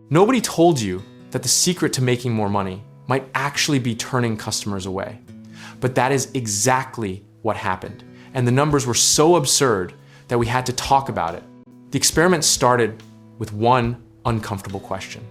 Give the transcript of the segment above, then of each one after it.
Nobody told you that the secret to making more money might actually be turning customers away. But that is exactly what happened. And the numbers were so absurd that we had to talk about it. The experiment started with one uncomfortable question.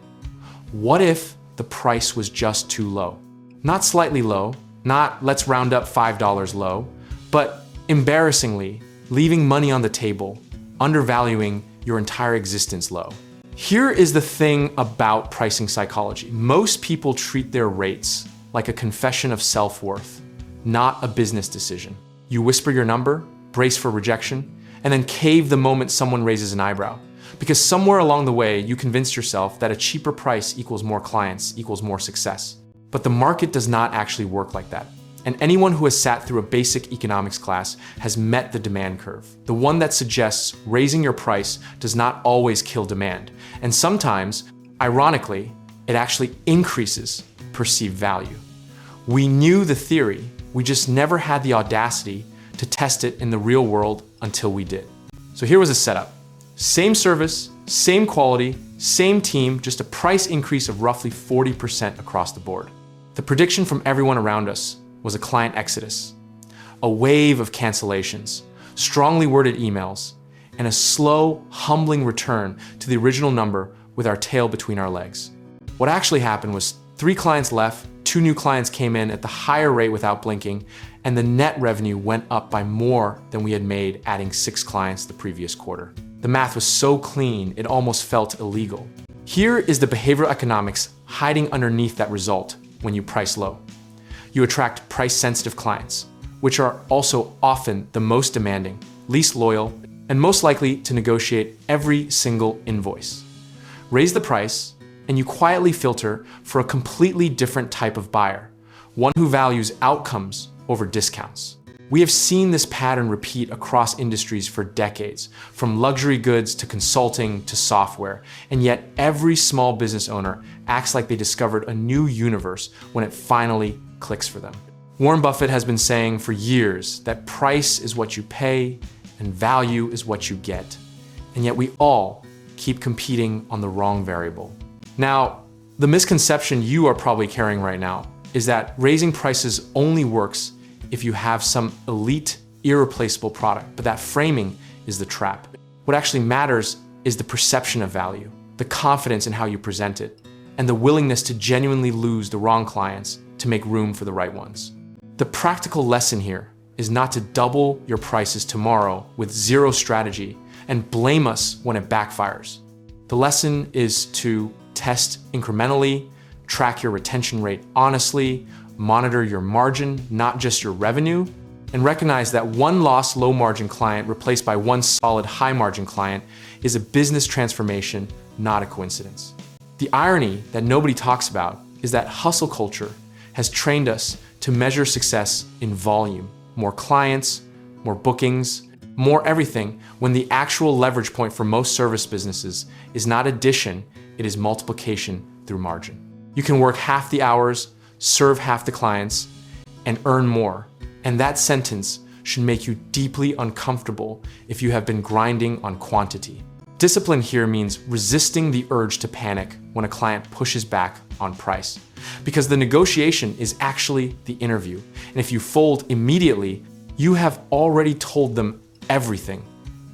What if the price was just too low? Not slightly low, not let's round up $5 low, but embarrassingly leaving money on the table, undervaluing your entire existence low. Here is the thing about pricing psychology. Most people treat their rates like a confession of self-worth, not a business decision. You whisper your number, brace for rejection, and then cave the moment someone raises an eyebrow. Because somewhere along the way, you convinced yourself that a cheaper price equals more clients, equals more success. But the market does not actually work like that. And anyone who has sat through a basic economics class has met the demand curve, the one that suggests raising your price does not always kill demand. And sometimes, ironically, it actually increases perceived value. We knew the theory, we just never had the audacity to test it in the real world until we did. So here was a setup. Same service, same quality, same team, just a price increase of roughly 40% across the board. The prediction from everyone around us was a client exodus, a wave of cancellations, strongly worded emails, and a slow, humbling return to the original number with our tail between our legs. What actually happened was 3 clients left, 2 new clients came in at the higher rate without blinking, and the net revenue went up by more than we had made adding 6 clients the previous quarter. The math was so clean, it almost felt illegal. Here is the behavioral economics hiding underneath that result when you price low. You attract price-sensitive clients, which are also often the most demanding, least loyal, and most likely to negotiate every single invoice. Raise the price, and you quietly filter for a completely different type of buyer, one who values outcomes over discounts. We have seen this pattern repeat across industries for decades, from luxury goods to consulting to software, and yet every small business owner acts like they discovered a new universe when it finally clicks for them. Warren Buffett has been saying for years that price is what you pay and value is what you get. And yet we all keep competing on the wrong variable. Now, the misconception you are probably carrying right now is that raising prices only works if you have some elite, irreplaceable product, but that framing is the trap. What actually matters is the perception of value, the confidence in how you present it, and the willingness to genuinely lose the wrong clients to make room for the right ones. The practical lesson here is not to double your prices tomorrow with zero strategy and blame us when it backfires. The lesson is to test incrementally, track your retention rate honestly, monitor your margin, not just your revenue, and recognize that one lost low-margin client replaced by one solid high-margin client is a business transformation, not a coincidence. The irony that nobody talks about is that hustle culture has trained us to measure success in volume, more clients, more bookings, more everything, when the actual leverage point for most service businesses is not addition, it is multiplication through margin. You can work half the hours, serve half the clients, and earn more. And that sentence should make you deeply uncomfortable if you have been grinding on quantity. Discipline here means resisting the urge to panic when a client pushes back on price, because the negotiation is actually the interview. And if you fold immediately, you have already told them everything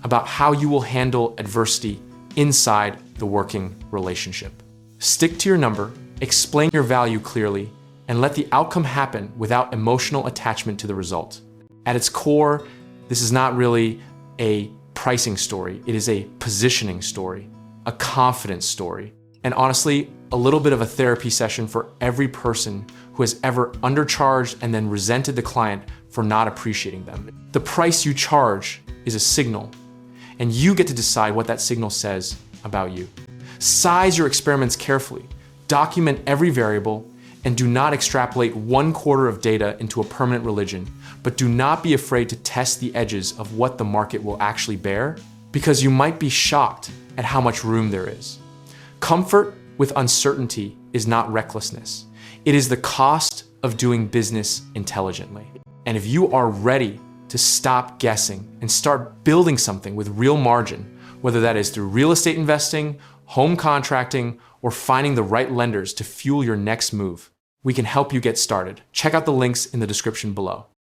about how you will handle adversity inside the working relationship. Stick to your number, explain your value clearly, and let the outcome happen without emotional attachment to the result. At its core, this is not really a pricing story, it is a positioning story, a confidence story, and honestly, a little bit of a therapy session for every person who has ever undercharged and then resented the client for not appreciating them. The price you charge is a signal, and you get to decide what that signal says about you. Size your experiments carefully, document every variable, and do not extrapolate 1/4 of data into a permanent religion, but do not be afraid to test the edges of what the market will actually bear, because you might be shocked at how much room there is. Comfort with uncertainty is not recklessness. It is the cost of doing business intelligently. And if you are ready to stop guessing and start building something with real margin, whether that is through real estate investing, home contracting, or finding the right lenders to fuel your next move. We can help you get started. Check out the links in the description below.